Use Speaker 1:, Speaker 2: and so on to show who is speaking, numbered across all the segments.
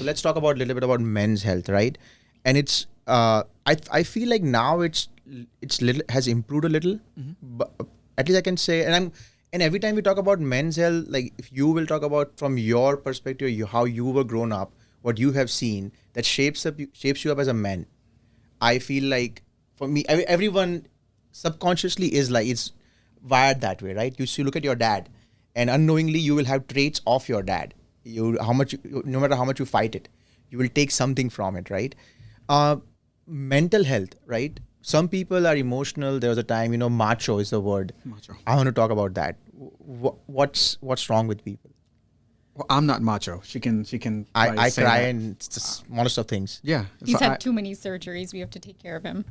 Speaker 1: So let's talk about a little bit about men's health, right? And it's I feel like now it's little has improved a little, but at least I can say, and every time we talk about men's health, like if you will talk about from your perspective, how you were grown up, what you have seen that shapes you up as a man. I feel like for me, everyone subconsciously is like it's wired that way, right? You look at your dad, and unknowingly you will have traits of your dad. No matter how much you fight it, you will take something from it, right? Mental health, right? Some people are emotional. There was a time, macho is the word.
Speaker 2: Macho.
Speaker 1: I want to talk about that. What's wrong with people?
Speaker 2: Well, I'm not macho. She can.
Speaker 1: I
Speaker 2: say
Speaker 1: cry
Speaker 2: that.
Speaker 1: and it's the smallest of things.
Speaker 2: Yeah.
Speaker 3: He's
Speaker 2: So
Speaker 3: had too many surgeries. We have to take care of him.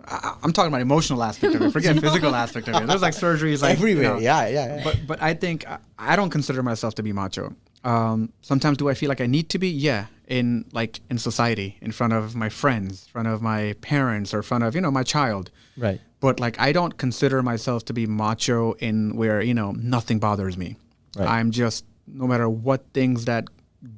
Speaker 2: I'm talking about emotional aspect of it. Forget physical aspect of it. There's like surgeries like
Speaker 1: Everywhere. Yeah.
Speaker 2: But I think I don't consider myself to be macho. Sometimes do I feel like I need to be? Yeah. In society, in front of my friends, in front of my parents, or in front of, my child.
Speaker 1: Right.
Speaker 2: But I don't consider myself to be macho in where, nothing bothers me.
Speaker 1: Right.
Speaker 2: I'm just, no matter what things that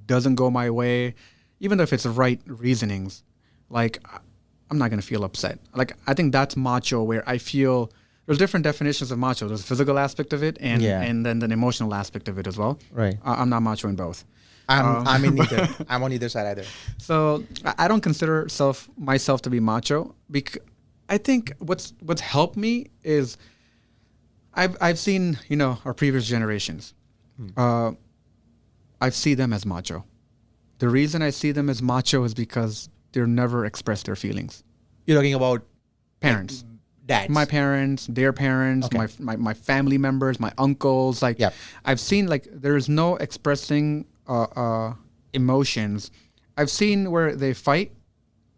Speaker 2: doesn't go my way, even if it's the right reasonings, I'm not going to feel upset. I think that's macho, where I feel there's different definitions of macho. There's the physical aspect of it and then the emotional aspect of it as well.
Speaker 1: Right.
Speaker 2: I'm not macho in both.
Speaker 1: I'm in neither. I'm on either side either.
Speaker 2: So I don't consider myself to be macho, because I think what's helped me is I've seen, our previous generations. I see them as macho. The reason I see them as macho is because they're never expressed their feelings.
Speaker 1: You're talking about
Speaker 2: Parents.
Speaker 1: dads.
Speaker 2: My parents, their parents,
Speaker 1: Okay.
Speaker 2: my family members, my uncles. I've seen there's no expressing emotions. I've seen where they fight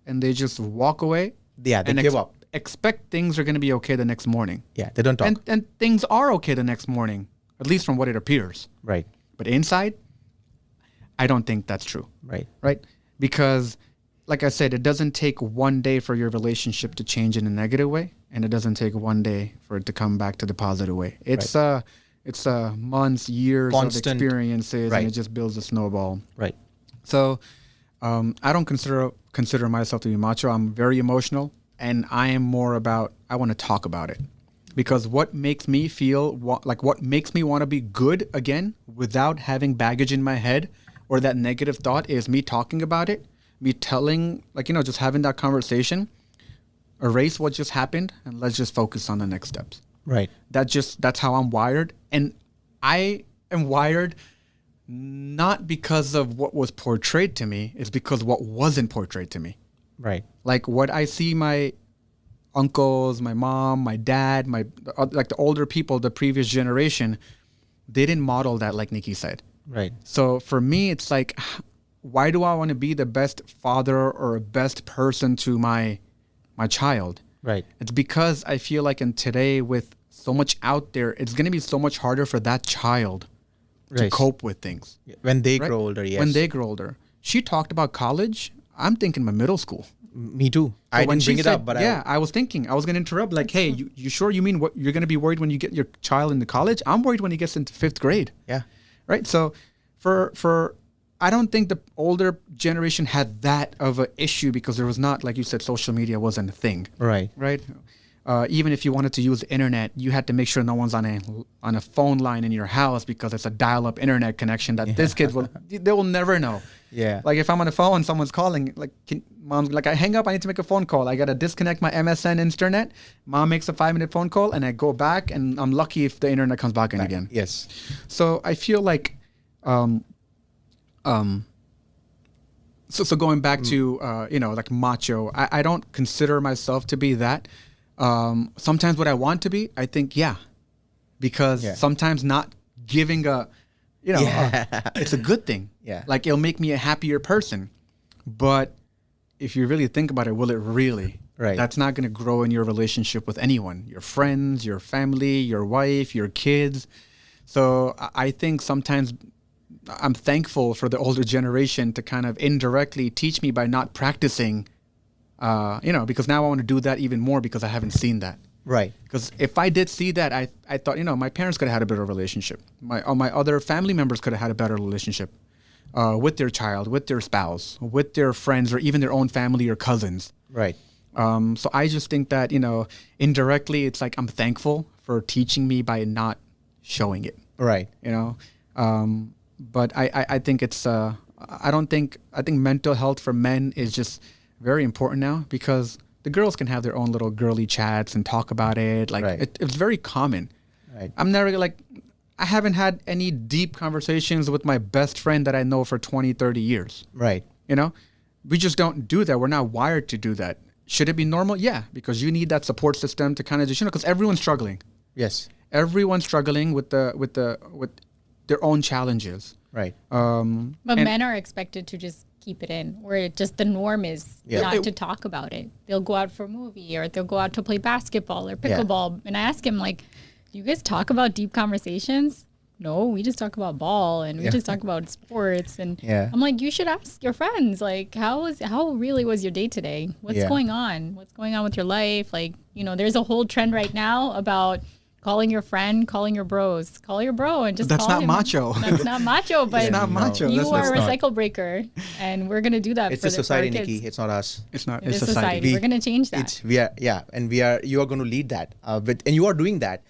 Speaker 2: and they just walk away.
Speaker 1: Yeah, they
Speaker 2: and
Speaker 1: give up.
Speaker 2: Expect things are going to be okay the next morning.
Speaker 1: Yeah, they don't talk.
Speaker 2: And things are okay the next morning, at least from what it appears.
Speaker 1: Right.
Speaker 2: But inside, I don't think that's true.
Speaker 1: Right.
Speaker 2: Right? Because, like I said, it doesn't take one day for your relationship to change in a negative way, and it doesn't take one day for it to come back to the positive way. It's months, years
Speaker 1: Constant.
Speaker 2: of experiences,
Speaker 1: Right.
Speaker 2: and it just builds a snowball.
Speaker 1: Right.
Speaker 2: So I don't consider myself to be macho. I'm very emotional, and I am more about, I want to talk about it. Because what makes me feel, what makes me want to be good again without having baggage in my head or that negative thought is me talking about it, me telling, just having that conversation, erase what just happened, and let's just focus on the next steps.
Speaker 1: Right.
Speaker 2: That's how I'm wired. And I am wired not because of what was portrayed to me, it's because what wasn't portrayed to me.
Speaker 1: Right.
Speaker 2: Like what I see my uncles, my mom, my dad, the older people, the previous generation, they didn't model that, like Nikki said.
Speaker 1: Right.
Speaker 2: So for me, it's like, why do I want to be the best father or best person to my child?
Speaker 1: Right.
Speaker 2: It's because I feel like in today, with so much out there, it's going to be so much harder for that child to
Speaker 1: Right.
Speaker 2: cope with things.
Speaker 1: When they
Speaker 2: Right?
Speaker 1: grow older, yes.
Speaker 2: When they grow older. She talked about college. I'm thinking my middle school.
Speaker 1: Me too.
Speaker 2: So
Speaker 1: I
Speaker 2: when
Speaker 1: didn't
Speaker 2: she
Speaker 1: bring it
Speaker 2: said-
Speaker 1: up, but
Speaker 2: I was thinking, I was going to interrupt. Like, hey, you sure you mean what you're going to be worried when you get your child into college? I'm worried when he gets into 5th grade.
Speaker 1: Yeah.
Speaker 2: Right. So for I don't think the older generation had that of an issue because there was not, like you said, social media wasn't a thing.
Speaker 1: Right.
Speaker 2: Right. Even if you wanted to use the internet, you had to make sure no one's on a phone line in your house because it's a dial-up internet connection that this kid they will never know.
Speaker 1: Yeah.
Speaker 2: Like if I'm on the phone, someone's calling, mom's like, I hang up, I need to make a phone call. I got to disconnect my MSN internet. Mom makes a 5-minute phone call and I go back and I'm lucky if the internet comes back in again.
Speaker 1: Yes.
Speaker 2: So I feel like, so going back to, like macho, I don't consider myself to be that. Sometimes what I want to be, I think, because sometimes not giving it's a good thing.
Speaker 1: Yeah.
Speaker 2: Like it'll make me a happier person. But if you really think about it, will it really?
Speaker 1: Right.
Speaker 2: That's not going to grow in your relationship with anyone, your friends, your family, your wife, your kids. So I think sometimes I'm thankful for the older generation to kind of indirectly teach me by not practicing, because now I want to do that even more because I haven't seen that.
Speaker 1: Right.
Speaker 2: Because if I did see that, I thought, my parents could have had a better relationship. My other family members could have had a better relationship. with their child, with their spouse, with their friends, or even their own family or cousins.
Speaker 1: Right.
Speaker 2: So I just think that, indirectly, it's like I'm thankful for teaching me by not showing it.
Speaker 1: Right.
Speaker 2: But I think I think mental health for men is just very important now, because the girls can have their own little girly chats and talk about it. Like
Speaker 1: Right.
Speaker 2: it's very common.
Speaker 1: Right.
Speaker 2: I'm never I haven't had any deep conversations with my best friend that I know for 20, 30 years.
Speaker 1: Right.
Speaker 2: We just don't do that. We're not wired to do that. Should it be normal? Yeah, because you need that support system to kind of just, because everyone's struggling.
Speaker 1: Yes.
Speaker 2: Everyone's struggling with their own challenges.
Speaker 1: Right.
Speaker 3: But men are expected to just keep it in, where just the norm is not to talk about it. They'll go out for a movie, or they'll go out to play basketball or pickleball. And I ask him, like, do you guys talk about deep conversations? No, we just talk about ball, and we just talk about sports. And I'm like, you should ask your friends, like, how really was your day today? What's going on? What's going on with your life? Like, there's a whole trend right now about calling your friend, calling your bros. Call your bro and just
Speaker 2: That's
Speaker 3: call
Speaker 2: not
Speaker 3: him.
Speaker 2: macho.
Speaker 3: That's not macho, but
Speaker 2: It's not macho.
Speaker 3: you are a
Speaker 1: not.
Speaker 3: cycle breaker, and we're going to do that
Speaker 1: It's
Speaker 3: for
Speaker 1: the society,
Speaker 3: for our kids.
Speaker 1: Nikki. It's not us.
Speaker 2: It's not.
Speaker 3: It
Speaker 2: It's
Speaker 3: is society.
Speaker 1: We-
Speaker 3: We're going to change that.
Speaker 1: You are going to lead that. And you are doing that.